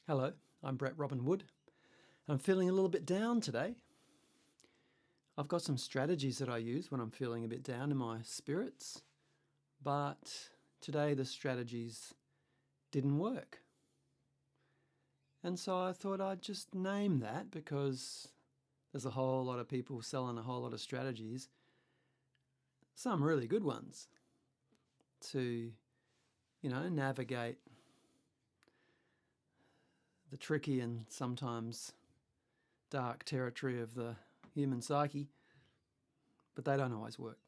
Hello, I'm Brett Robin Wood. I'm feeling a little bit down today. I've got some strategies that I use when I'm feeling a bit down in my spirits, but today the strategies didn't work. And so I thought I'd just name that because there's a whole lot of people selling a whole lot of strategies, some really good ones, to, navigate the tricky and sometimes dark territory of the human psyche, but they don't always work.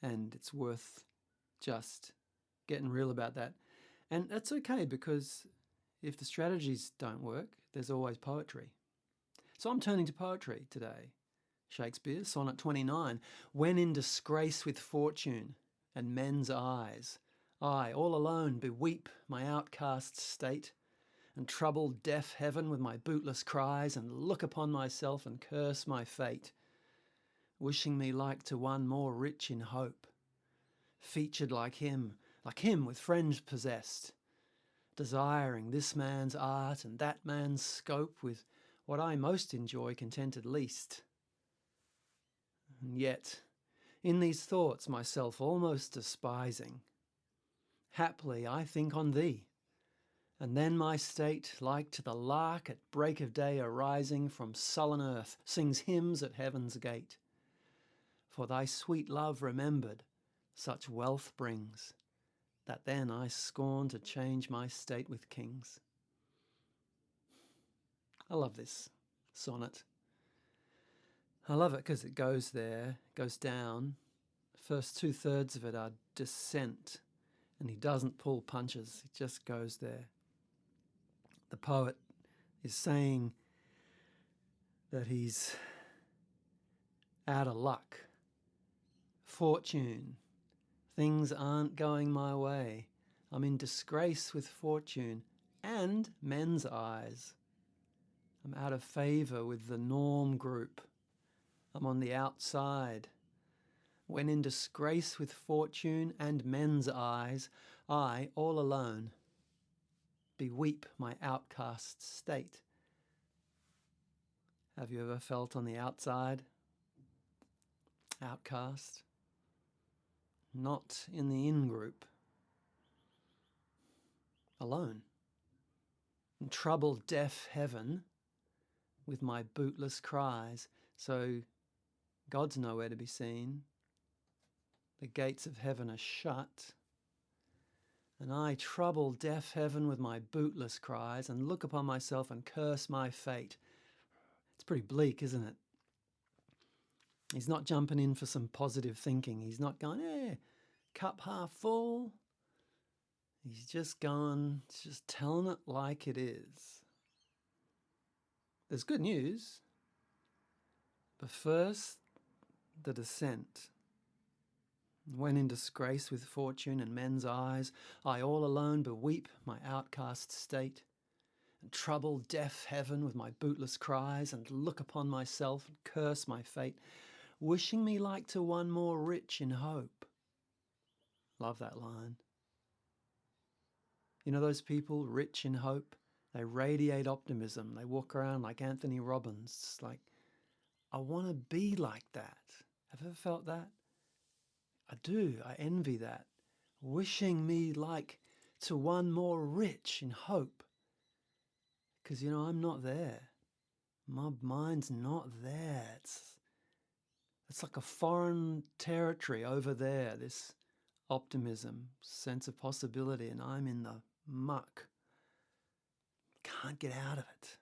And it's worth just getting real about that. And that's okay, because if the strategies don't work, there's always poetry. So I'm turning to poetry today. Shakespeare, Sonnet 29. When in disgrace with fortune and men's eyes, I, all alone, beweep my outcast state, and trouble deaf heaven with my bootless cries, and look upon myself and curse my fate, wishing me like to one more rich in hope, featured like him with friends possessed, desiring this man's art and that man's scope, with what I most enjoy contented least. And yet, in these thoughts myself almost despising, haply I think on thee, and then my state, like to the lark at break of day arising from sullen earth, sings hymns at heaven's gate. For thy sweet love remembered such wealth brings, that then I scorn to change my state with kings. I love this sonnet. I love it because it goes there, goes down. The first 2/3 of it are descent, and he doesn't pull punches, he just goes there. The poet is saying that he's out of luck, fortune, things aren't going my way. I'm in disgrace with fortune and men's eyes. I'm out of favour with the norm group. I'm on the outside. When in disgrace with fortune and men's eyes, I, all alone, beweep my outcast state. Have you ever felt on the outside? Outcast? Not in the in-group. Alone. In trouble deaf heaven with my bootless cries, so God's nowhere to be seen. The gates of heaven are shut, and I trouble deaf heaven with my bootless cries, and look upon myself and curse my fate. It's pretty bleak, isn't it? He's not jumping in for some positive thinking. He's not going, cup half full. He's just telling it like it is. There's good news, but first, the descent. When in disgrace with fortune and men's eyes, I all alone beweep my outcast state, and trouble deaf heaven with my bootless cries, and look upon myself and curse my fate, wishing me like to one more rich in hope. Love that line. You know those people rich in hope? They radiate optimism. They walk around like Anthony Robbins. It's like, I want to be like that. Have you ever felt that? I do. I envy that. Wishing me like to one more rich in hope. Because, I'm not there. My mind's not there. It's like a foreign territory over there, this optimism, sense of possibility, and I'm in the muck. Can't get out of it.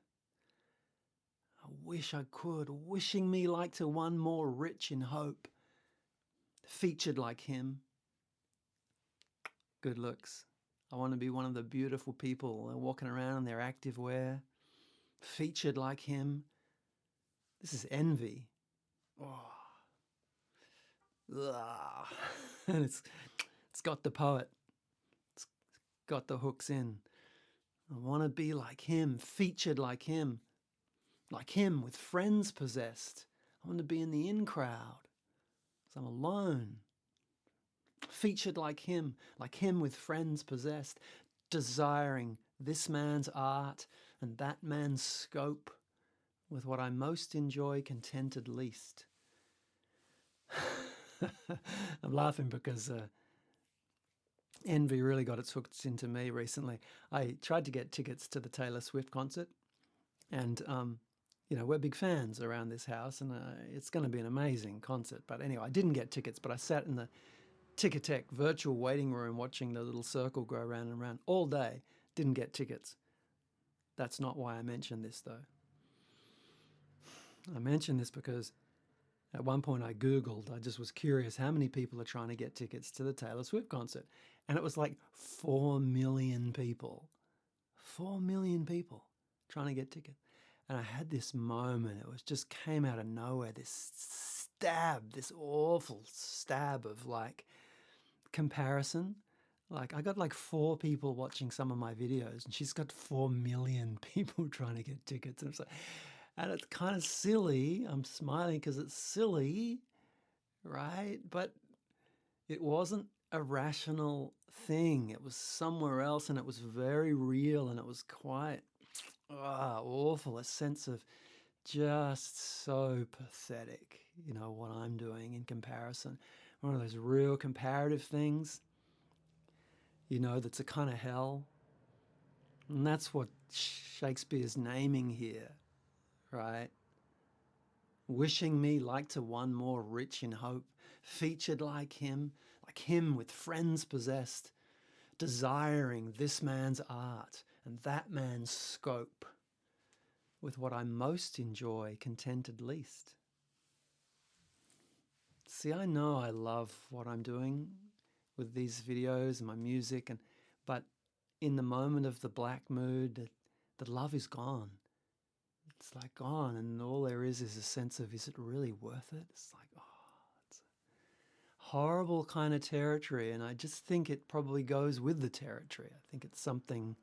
I wish I could. Wishing me like to one more rich in hope. Featured like him. Good looks. I want to be one of the beautiful people walking around in their active wear. Featured like him. This is envy. Oh. And it's got the poet. It's got the hooks in. I want to be like him, featured like him with friends possessed. I want to be in the in crowd. I'm alone, featured like him with friends possessed, desiring this man's art and that man's scope with what I most enjoy, contented least. I'm laughing because envy really got its hooks into me recently. I tried to get tickets to the Taylor Swift concert, and we're big fans around this house, and it's going to be an amazing concert. But anyway, I didn't get tickets, but I sat in the Ticketek virtual waiting room watching the little circle go around and around all day. Didn't get tickets. That's not why I mentioned this, though. I mentioned this because at one point I Googled, I just was curious how many people are trying to get tickets to the Taylor Swift concert. And it was like 4 million people. 4 million people trying to get tickets. And I had this moment, it was just came out of nowhere, this stab, this awful stab of like comparison. Like I got like 4 people watching some of my videos and she's got 4 million people trying to get tickets. And it's like, and it's kind of silly. I'm smiling because it's silly, right? But it wasn't a rational thing. It was somewhere else and it was very real and it was quite awful. A sense of just so pathetic, what I'm doing in comparison. One of those real comparative things, that's a kind of hell. And that's what Shakespeare's naming here. Right? Wishing me like to one more rich in hope, featured like him with friends possessed, desiring this man's art and that man's scope, with what I most enjoy, contented least. See, I know I love what I'm doing with these videos and my music, but in the moment of the black mood, the love is gone. It's like gone, and all there is a sense of, is it really worth it? It's like, it's a horrible kind of territory, and I just think it probably goes with the territory. I think it's something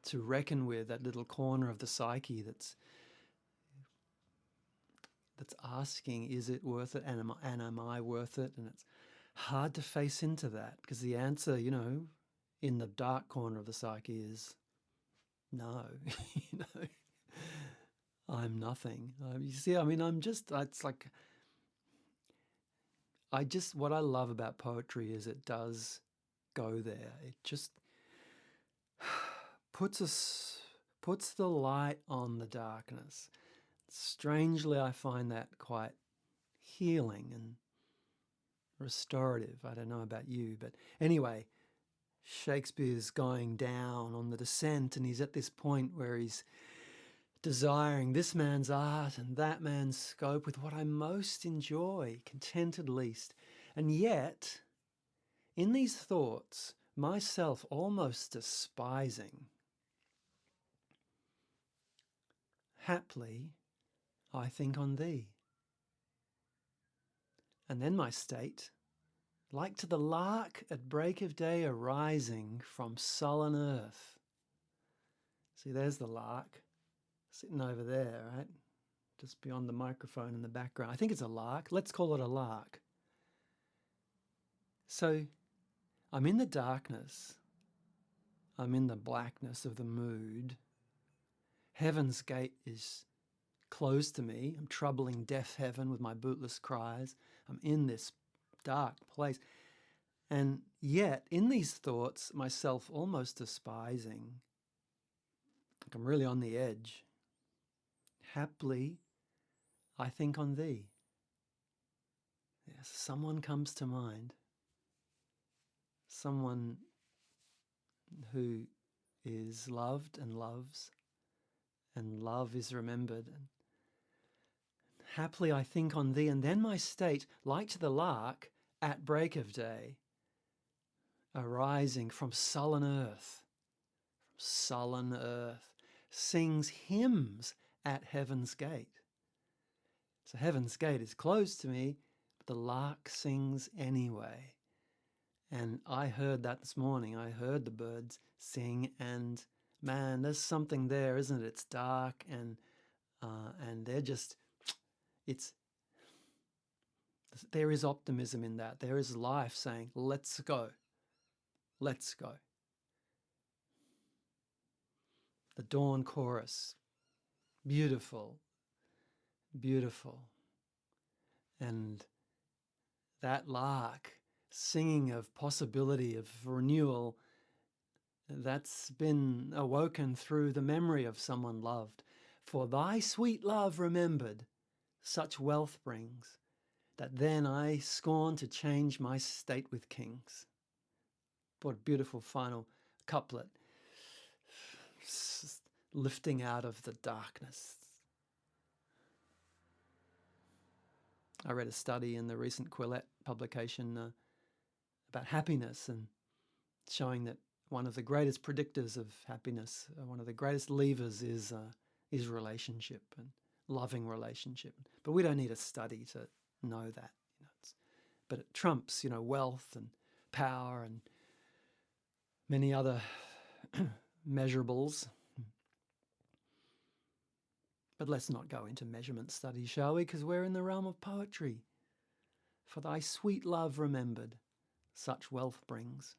to reckon with, that little corner of the psyche that's asking, is it worth it, and am I worth it? And it's hard to face into that, because the answer, in the dark corner of the psyche is no, I'm nothing. You see, it's like, what I love about poetry is it does go there. It just puts the light on the darkness. Strangely, I find that quite healing and restorative. I don't know about you, but anyway, Shakespeare's going down on the descent, and he's at this point where he's desiring this man's art and that man's scope with what I most enjoy, contented least. And yet, in these thoughts, myself almost despising, haply I think on thee. And then my state, like to the lark at break of day arising from sullen earth. See, there's the lark sitting over there, right? Just beyond the microphone in the background. I think it's a lark. Let's call it a lark. So I'm in the darkness. I'm in the blackness of the mood. Heaven's gate is closed to me. I'm troubling deaf heaven with my bootless cries. I'm in this dark place. And yet, in these thoughts, myself almost despising, like I'm really on the edge. Haply, I think on thee. Yes, someone comes to mind. Someone who is loved and loves, and love is remembered. And haply I think on thee, and then my state, like to the lark at break of day, arising from sullen earth, sings hymns at heaven's gate. So heaven's gate is closed to me, but the lark sings anyway. And I heard that this morning. I heard the birds sing, and man, there's something there, isn't it? It's dark, and they're just, there is optimism in that. There is life saying, let's go. Let's go. the dawn chorus. Beautiful, beautiful. And that lark singing of possibility, of renewal, that's been awoken through the memory of someone loved. For thy sweet love remembered, such wealth brings, that then I scorn to change my state with kings. What a beautiful final couplet, lifting out of the darkness. I read a study in the recent Quillette publication about happiness, and showing that one of the greatest predictors of happiness, one of the greatest levers is relationship and loving relationship. But we don't need a study to know that. But it trumps, wealth and power and many other measurables. But let's not go into measurement studies, shall we? Because we're in the realm of poetry. For thy sweet love remembered, such wealth brings.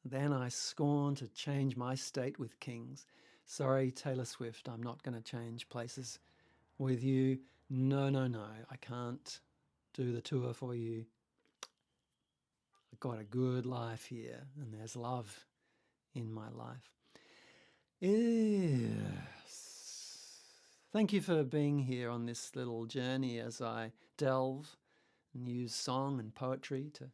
Then I scorn to change my state with kings. Sorry, Taylor Swift, I'm not going to change places with you. No, I can't do the tour for you. I've got a good life here, and there's love in my life. Yes. Thank you for being here on this little journey as I delve and use song and poetry to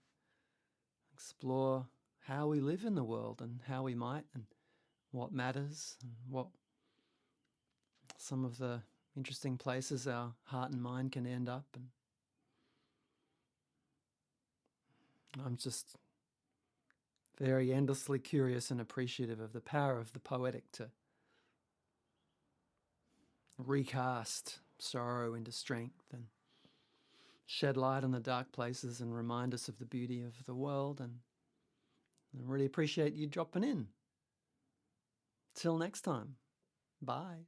explore how we live in the world and how we might, and what matters, and what some of the interesting places our heart and mind can end up. And I'm just very endlessly curious and appreciative of the power of the poetic to recast sorrow into strength and shed light on the dark places and remind us of the beauty of the world. And I really appreciate you dropping in. Till next time. Bye.